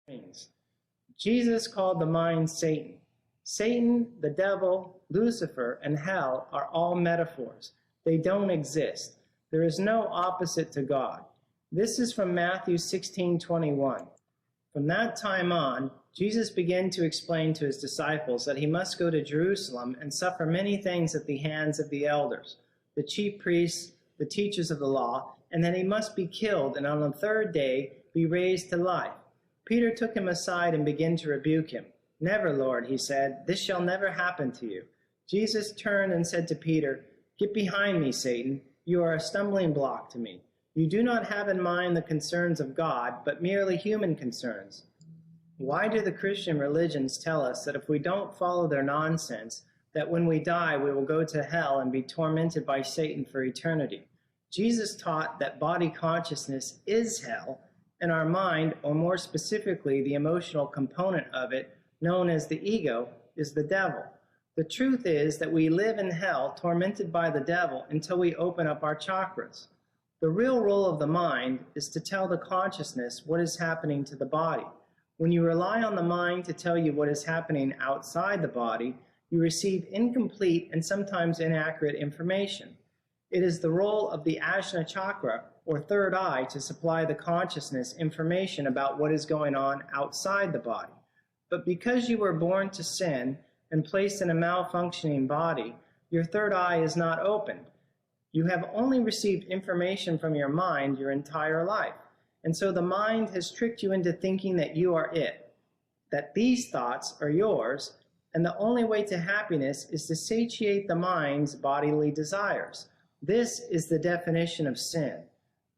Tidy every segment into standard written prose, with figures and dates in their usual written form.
things. Jesus called the mind Satan. Satan, the devil, Lucifer, and hell are all metaphors. They don't exist. There is no opposite to God. This is from Matthew 16:21. From that time on, Jesus began to explain to his disciples that he must go to Jerusalem and suffer many things at the hands of the elders, the chief priests, the teachers of the law, and that he must be killed and on the third day be raised to life. Peter took him aside and began to rebuke him. "Never, Lord," he said, "this shall never happen to you." Jesus turned and said to Peter, "Get behind me, Satan. You are a stumbling block to me. You do not have in mind the concerns of God, but merely human concerns." Why do the Christian religions tell us that if we don't follow their nonsense, that when we die we will go to hell and be tormented by Satan for eternity? Jesus taught that body consciousness is hell, and our mind, or more specifically the emotional component of it, known as the ego, is the devil. The truth is that we live in hell, tormented by the devil, until we open up our chakras. The real role of the mind is to tell the consciousness what is happening to the body. When you rely on the mind to tell you what is happening outside the body, you receive incomplete and sometimes inaccurate information. It is the role of the Ajna chakra, or third eye, to supply the consciousness information about what is going on outside the body. But because you were born to sin and placed in a malfunctioning body, your third eye is not opened. You have only received information from your mind your entire life. And so the mind has tricked you into thinking that you are it, that these thoughts are yours, and the only way to happiness is to satiate the mind's bodily desires. This is the definition of sin.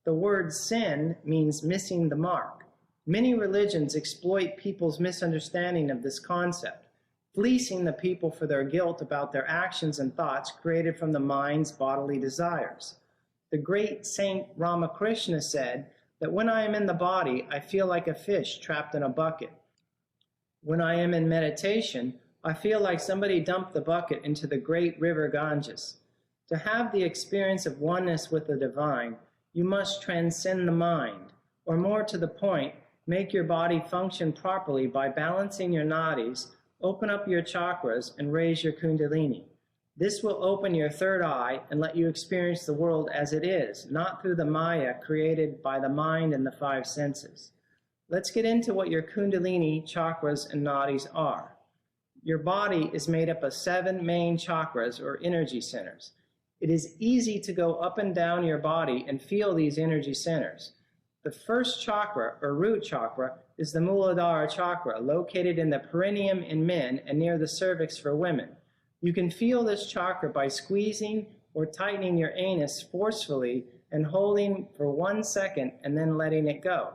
The word sin means missing the mark. Many religions exploit people's misunderstanding of this concept, fleecing the people for their guilt about their actions and thoughts created from the mind's bodily desires. The great Saint Ramakrishna said that when I am in the body, I feel like a fish trapped in a bucket. When I am in meditation, I feel like somebody dumped the bucket into the great river Ganges. To have the experience of oneness with the divine, you must transcend the mind, or more to the point, make your body function properly by balancing your nadis, open up your chakras, and raise your Kundalini. This will open your third eye and let you experience the world as it is, not through the Maya created by the mind and the five senses. Let's get into what your Kundalini, chakras, and nadis are. Your body is made up of 7 main chakras, or energy centers. It is easy to go up and down your body and feel these energy centers. The first chakra, or root chakra, is the Muladhara chakra, located in the perineum in men and near the cervix for women. You can feel this chakra by squeezing or tightening your anus forcefully and holding for 1 second and then letting it go.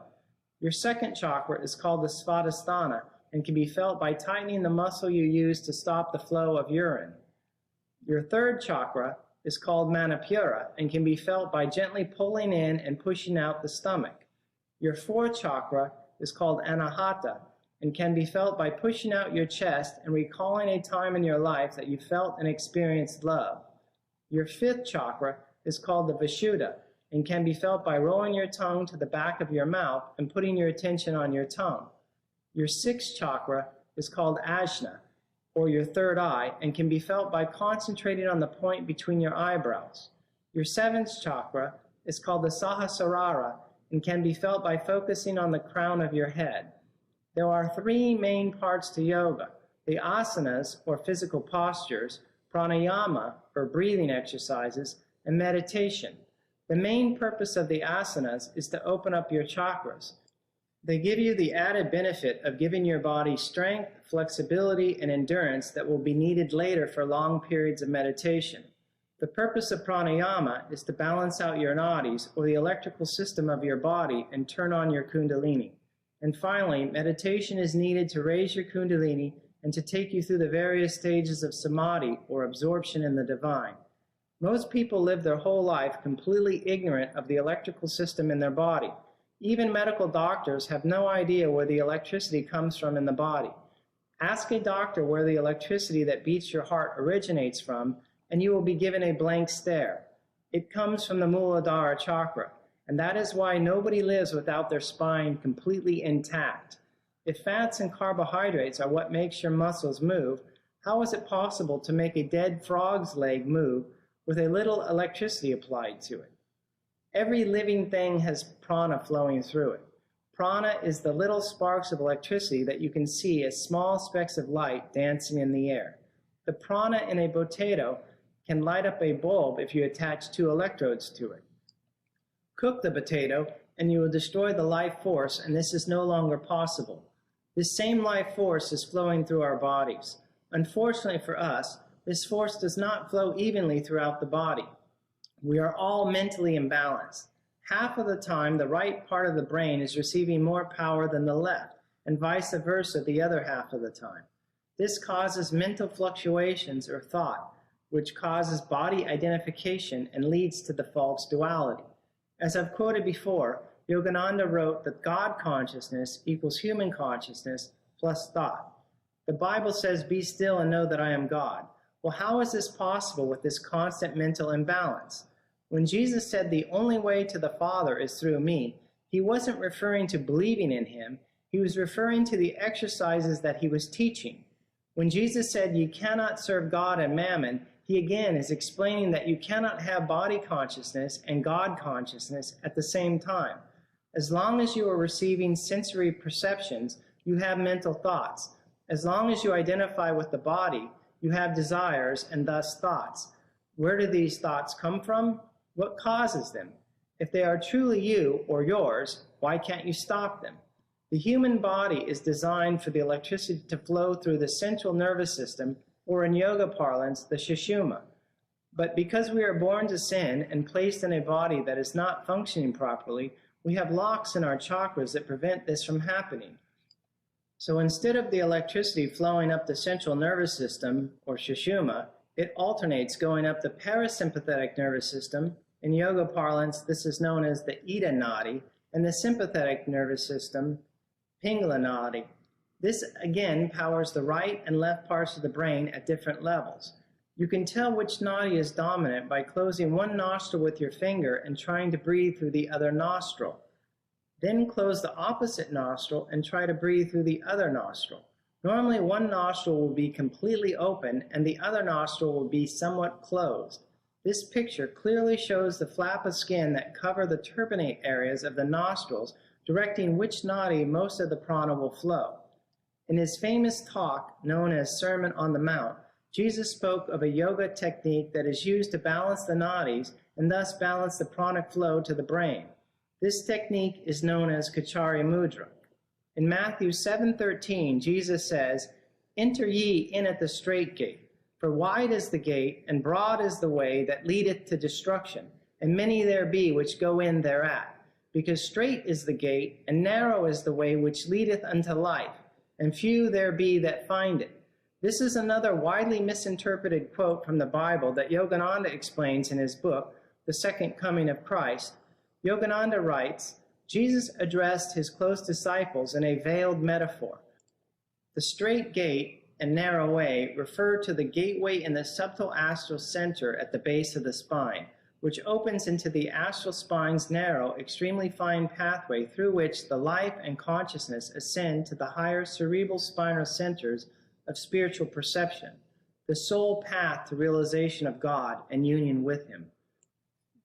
Your second chakra is called the Svadhisthana and can be felt by tightening the muscle you use to stop the flow of urine. Your third chakra is called Manipura and can be felt by gently pulling in and pushing out the stomach. Your fourth chakra is called Anahata and can be felt by pushing out your chest and recalling a time in your life that you felt and experienced love. Your fifth chakra is called the Vishuddha and can be felt by rolling your tongue to the back of your mouth and putting your attention on your tongue. Your sixth chakra is called Ajna, or your third eye, and can be felt by concentrating on the point between your eyebrows. Your seventh chakra is called the Sahasrara and can be felt by focusing on the crown of your head. There are 3 main parts to yoga: the asanas, or physical postures, pranayama, or breathing exercises, and meditation. The main purpose of the asanas is to open up your chakras. They give you the added benefit of giving your body strength, flexibility, and endurance that will be needed later for long periods of meditation. The purpose of pranayama is to balance out your nadis, or the electrical system of your body, and turn on your Kundalini. And finally, meditation is needed to raise your Kundalini and to take you through the various stages of samadhi, or absorption in the divine. Most people live their whole life completely ignorant of the electrical system in their body. Even medical doctors have no idea where the electricity comes from in the body. Ask a doctor where the electricity that beats your heart originates from, and you will be given a blank stare. It comes from the Muladhara chakra, and that is why nobody lives without their spine completely intact. If fats and carbohydrates are what makes your muscles move, how is it possible to make a dead frog's leg move with a little electricity applied to it? Every living thing has prana flowing through it. Prana is the little sparks of electricity that you can see as small specks of light dancing in the air. The prana in a potato can light up a bulb if you attach 2 electrodes to it. Cook the potato and you will destroy the life force, and this is no longer possible. This same life force is flowing through our bodies. Unfortunately for us, this force does not flow evenly throughout the body. We are all mentally imbalanced. Half of the time, the right part of the brain is receiving more power than the left, and vice versa the other half of the time. This causes mental fluctuations or thought, which causes body identification and leads to the false duality. As I've quoted before, Yogananda wrote that God consciousness equals human consciousness plus thought. The Bible says, "Be still and know that I am God." Well, how is this possible with this constant mental imbalance? When Jesus said the only way to the Father is through me, he wasn't referring to believing in him. He was referring to the exercises that he was teaching. When Jesus said you cannot serve God and mammon, he again is explaining that you cannot have body consciousness and God consciousness at the same time. As long as you are receiving sensory perceptions, you have mental thoughts. As long as you identify with the body, you have desires and thus thoughts. Where do these thoughts come from? What causes them? If they are truly you or yours, why can't you stop them? The human body is designed for the electricity to flow through the central nervous system, or in yoga parlance, the sushumna. But because we are born to sin and placed in a body that is not functioning properly, we have locks in our chakras that prevent this from happening. So instead of the electricity flowing up the central nervous system, or sushumna, it alternates going up the parasympathetic nervous system. In yoga parlance, this is known as the Ida Nadi, and the sympathetic nervous system, Pingala Nadi. This again powers the right and left parts of the brain at different levels. You can tell which nadi is dominant by closing one nostril with your finger and trying to breathe through the other nostril. Then close the opposite nostril and try to breathe through the other nostril. Normally one nostril will be completely open and the other nostril will be somewhat closed. This picture clearly shows the flap of skin that cover the turbinate areas of the nostrils, directing which nadi most of the prana will flow. In his famous talk, known as Sermon on the Mount, Jesus spoke of a yoga technique that is used to balance the nadis and thus balance the pranic flow to the brain. This technique is known as Kachari Mudra. In Matthew 7:13, Jesus says, "Enter ye in at the strait gate, for wide is the gate, and broad is the way that leadeth to destruction, and many there be which go in thereat. Because strait is the gate, and narrow is the way which leadeth unto life, and few there be that find it." This is another widely misinterpreted quote from the Bible that Yogananda explains in his book, The Second Coming of Christ. Yogananda writes, Jesus addressed his close disciples in a veiled metaphor. The strait gate and narrow way refer to the gateway in the subtle astral center at the base of the spine, which opens into the astral spine's narrow, extremely fine pathway through which the life and consciousness ascend to the higher cerebral spinal centers of spiritual perception, the sole path to realization of God and union with him.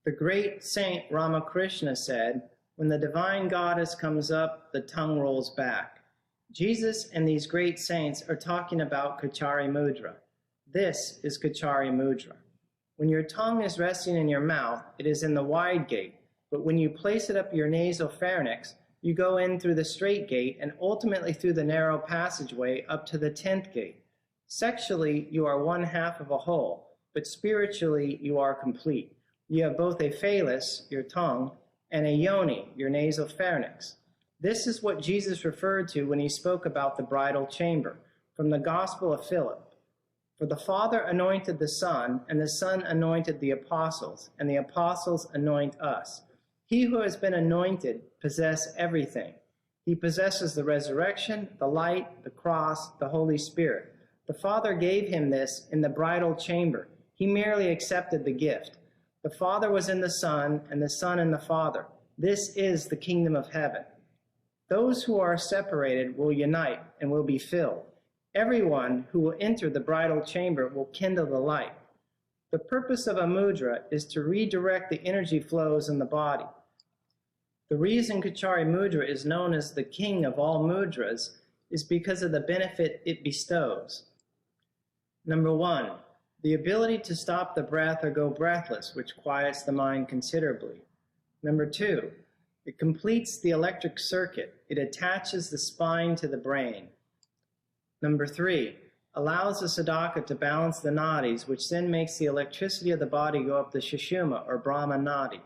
The great Saint Ramakrishna said, "When the divine goddess comes up, the tongue rolls back." Jesus and these great saints are talking about Kachari Mudra. This is Kachari Mudra. When your tongue is resting in your mouth, it is in the wide gate, but when you place it up your nasal pharynx, you go in through the straight gate and ultimately through the narrow passageway up to the 10th gate. Sexually, you are one half of a whole, but spiritually, you are complete. You have both a phallus, your tongue, and a yoni, your nasal pharynx. This is what Jesus referred to when he spoke about the bridal chamber, from the Gospel of Philip. For the Father anointed the Son, and the Son anointed the apostles, and the apostles anoint us. He who has been anointed possesses everything. He possesses the resurrection, the light, the cross, the Holy Spirit. The Father gave him this in the bridal chamber. He merely accepted the gift. The Father was in the Son, and the Son in the Father. This is the kingdom of heaven. Those who are separated will unite and will be filled. Everyone who will enter the bridal chamber will kindle the light. The purpose of a mudra is to redirect the energy flows in the body. The reason Kachari mudra is known as the king of all mudras is because of the benefit it bestows. Number 1, the ability to stop the breath or go breathless, which quiets the mind considerably. Number 2, it completes the electric circuit. It attaches the spine to the brain. Number 3, allows the sadhaka to balance the nadis, which then makes the electricity of the body go up the sushumna or Brahma nadi.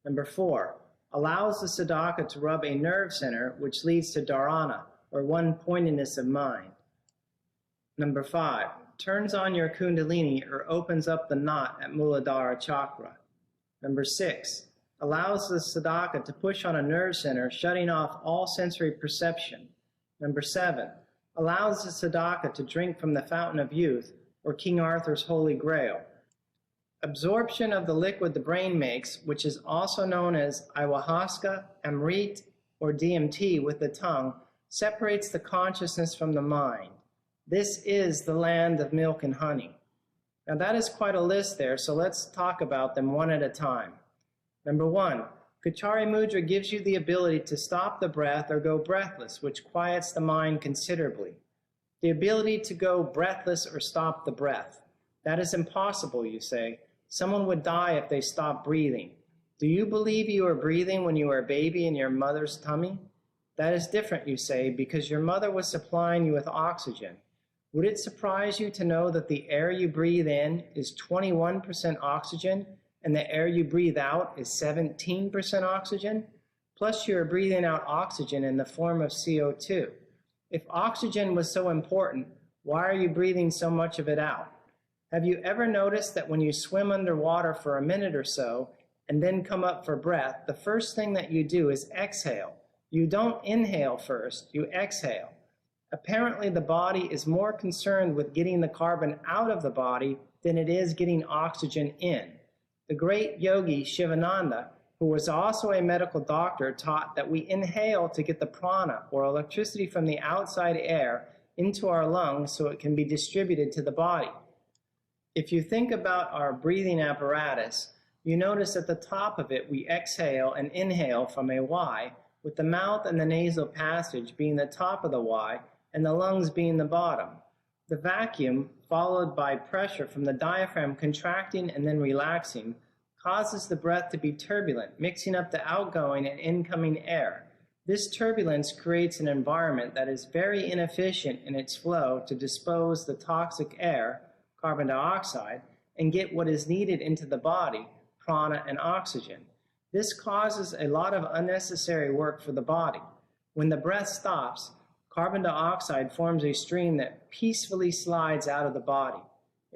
Number 4, allows the sadhaka to rub a nerve center, which leads to dharana, or one-pointedness of mind. Number 5, turns on your Kundalini or opens up the knot at Muladhara chakra. Number 6, allows the sadhaka to push on a nerve center, shutting off all sensory perception. Number 7, allows the sadhaka to drink from the fountain of youth, or King Arthur's Holy Grail. Absorption of the liquid the brain makes, which is also known as ayahuasca, amrit, or DMT with the tongue, separates the consciousness from the mind. This is the land of milk and honey. Now that is quite a list there, so let's talk about them one at a time. Number 1, Kachari mudra gives you the ability to stop the breath or go breathless, which quiets the mind considerably. The ability to go breathless or stop the breath. That is impossible, you say. Someone would die if they stopped breathing. Do you believe you were breathing when you were a baby in your mother's tummy? That is different, you say, because your mother was supplying you with oxygen. Would it surprise you to know that the air you breathe in is 21% oxygen and the air you breathe out is 17% oxygen? Plus you are breathing out oxygen in the form of CO2. If oxygen was so important, why are you breathing so much of it out? Have you ever noticed that when you swim underwater for a minute or so and then come up for breath, the first thing that you do is exhale? You don't inhale first, you exhale. Apparently the body is more concerned with getting the carbon out of the body than it is getting oxygen in. The great yogi Shivananda, who was also a medical doctor, taught that we inhale to get the prana, or electricity from the outside air, into our lungs so it can be distributed to the body. If you think about our breathing apparatus, you notice at the top of it we exhale and inhale from a Y, with the mouth and the nasal passage being the top of the Y and the lungs being the bottom. The vacuum, followed by pressure from the diaphragm contracting and then relaxing, causes the breath to be turbulent, mixing up the outgoing and incoming air. This turbulence creates an environment that is very inefficient in its flow to dispose the toxic air, carbon dioxide, and get what is needed into the body, prana and oxygen. This causes a lot of unnecessary work for the body. When the breath stops, carbon dioxide forms a stream that peacefully slides out of the body.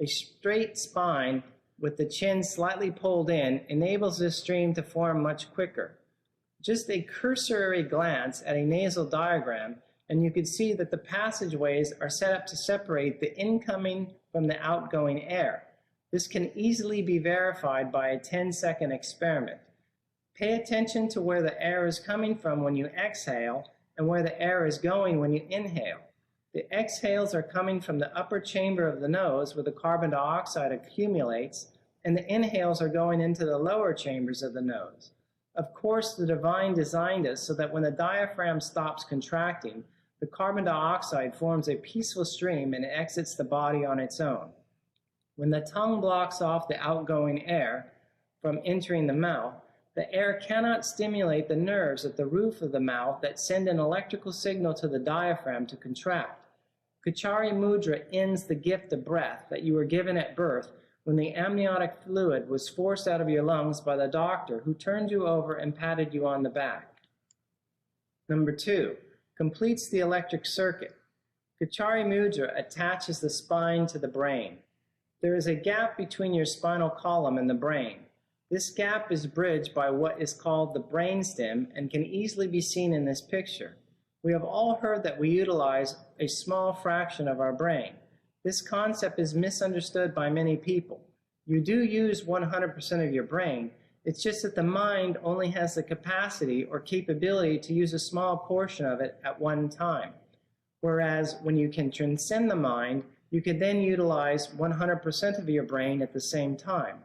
A straight spine with the chin slightly pulled in enables this stream to form much quicker. Just a cursory glance at a nasal diagram and you can see that the passageways are set up to separate the incoming from the outgoing air. This can easily be verified by a 10-second experiment. Pay attention to where the air is coming from when you exhale and where the air is going when you inhale. The exhales are coming from the upper chamber of the nose where the carbon dioxide accumulates, and the inhales are going into the lower chambers of the nose. Of course, the divine designed us so that when the diaphragm stops contracting, the carbon dioxide forms a peaceful stream and exits the body on its own. When the tongue blocks off the outgoing air from entering the mouth, the air cannot stimulate the nerves at the roof of the mouth that send an electrical signal to the diaphragm to contract. Kachari mudra ends the gift of breath that you were given at birth when the amniotic fluid was forced out of your lungs by the doctor who turned you over and patted you on the back. Number 2, completes the electric circuit. Kachari mudra attaches the spine to the brain. There is a gap between your spinal column and the brain. This gap is bridged by what is called the brainstem and can easily be seen in this picture. We have all heard that we utilize a small fraction of our brain. This concept is misunderstood by many people. You do use 100% of your brain. It's just that the mind only has the capacity or capability to use a small portion of it at one time. Whereas when you can transcend the mind, you can then utilize 100% of your brain at the same time.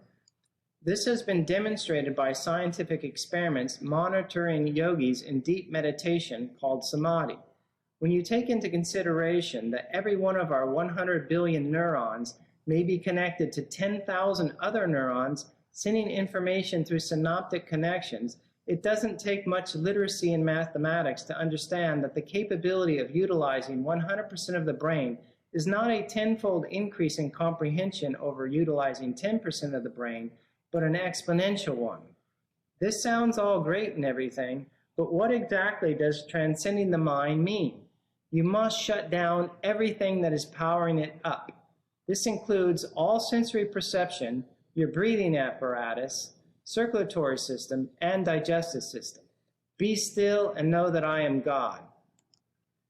This has been demonstrated by scientific experiments monitoring yogis in deep meditation called samadhi. When you take into consideration that every one of our 100 billion neurons may be connected to 10,000 other neurons, sending information through synaptic connections, it doesn't take much literacy in mathematics to understand that the capability of utilizing 100% of the brain is not a tenfold increase in comprehension over utilizing 10% of the brain, but an exponential one. This sounds all great and everything, but what exactly does transcending the mind mean? You must shut down everything that is powering it up. This includes all sensory perception, your breathing apparatus, circulatory system, and digestive system. Be still and know that I am God.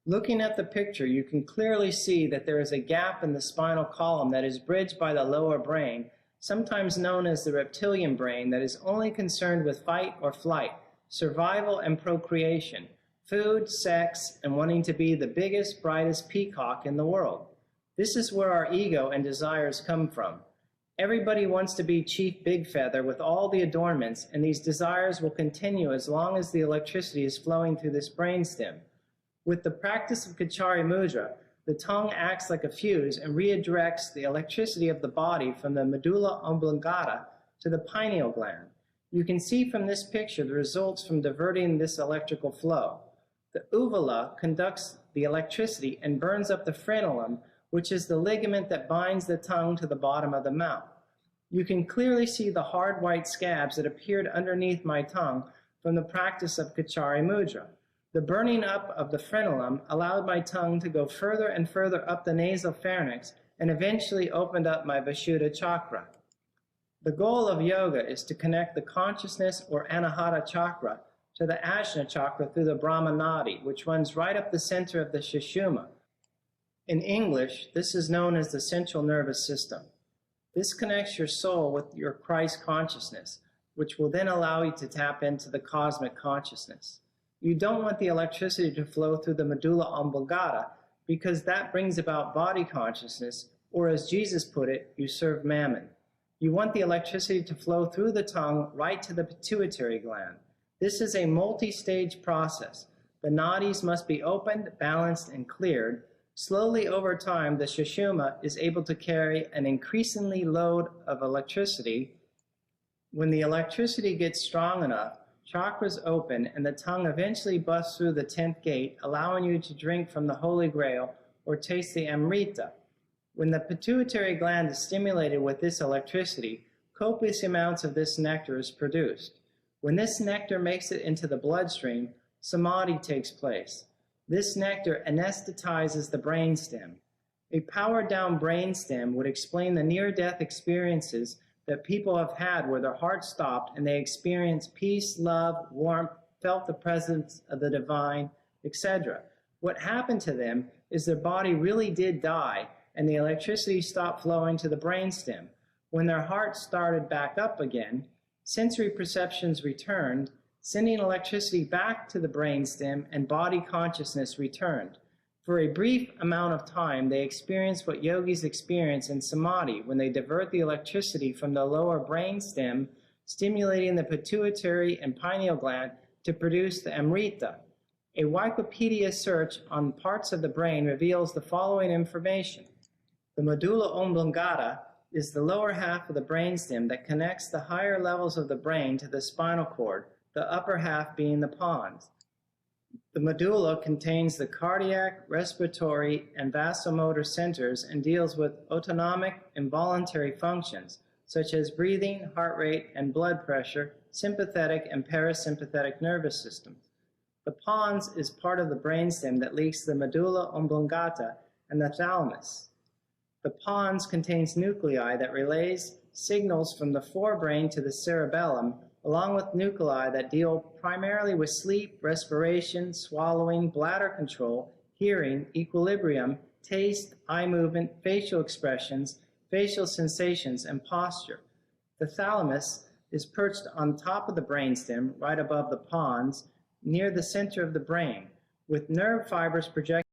Looking at the picture, you can clearly see that there is a gap in the spinal column that is bridged by the lower brain, sometimes known as the reptilian brain, that is only concerned with fight or flight, survival and procreation, food, sex, and wanting to be the biggest, brightest peacock in the world. This is where our ego and desires come from. Everybody wants to be Chief Big Feather with all the adornments, and these desires will continue as long as the electricity is flowing through this brainstem. With the practice of Kachari Mudra, the tongue acts like a fuse and redirects the electricity of the body from the medulla oblongata to the pineal gland. You can see from this picture the results from diverting this electrical flow. The uvula conducts the electricity and burns up the frenulum, which is the ligament that binds the tongue to the bottom of the mouth. You can clearly see the hard white scabs that appeared underneath my tongue from the practice of Kachari Mudra. The burning up of the frenulum allowed my tongue to go further and further up the nasal pharynx and eventually opened up my Vishuddha chakra. The goal of yoga is to connect the consciousness or anahata chakra to the ajna chakra through the Brahma nadi, which runs right up the center of the sushumna. In English, this is known as the central nervous system. This connects your soul with your Christ consciousness, which will then allow you to tap into the cosmic consciousness. You don't want the electricity to flow through the medulla oblongata because that brings about body consciousness, or as Jesus put it, you serve mammon. You want the electricity to flow through the tongue right to the pituitary gland. This is a multi-stage process. The nadis must be opened, balanced, and cleared. Slowly over time, the sushumna is able to carry an increasingly load of electricity. When the electricity gets strong enough, chakras open and the tongue eventually busts through the 10th gate, allowing you to drink from the Holy Grail or taste the Amrita. When the pituitary gland is stimulated with this electricity, copious amounts of this nectar is produced. When this nectar makes it into the bloodstream, samadhi takes place. This nectar anesthetizes the brainstem. A powered-down brainstem would explain the near-death experiences that people have had where their heart stopped and they experienced peace, love, warmth, felt the presence of the divine, etc. What happened to them is their body really did die and the electricity stopped flowing to the brainstem. When their heart started back up again, sensory perceptions returned, sending electricity back to the brainstem, and body consciousness returned. For a brief amount of time, they experience what yogis experience in samadhi when they divert the electricity from the lower brainstem, stimulating the pituitary and pineal gland to produce the Amrita. A Wikipedia search on parts of the brain reveals the following information. The medulla oblongata is the lower half of the brainstem that connects the higher levels of the brain to the spinal cord, the upper half being the pons. The medulla contains the cardiac, respiratory, and vasomotor centers and deals with autonomic and voluntary functions, such as breathing, heart rate, and blood pressure, sympathetic and parasympathetic nervous systems. The pons is part of the brainstem that links the medulla oblongata and the thalamus. The pons contains nuclei that relays signals from the forebrain to the cerebellum, along with nuclei that deal primarily with sleep, respiration, swallowing, bladder control, hearing, equilibrium, taste, eye movement, facial expressions, facial sensations, and posture. The thalamus is perched on top of the brainstem, right above the pons, near the center of the brain, with nerve fibers projecting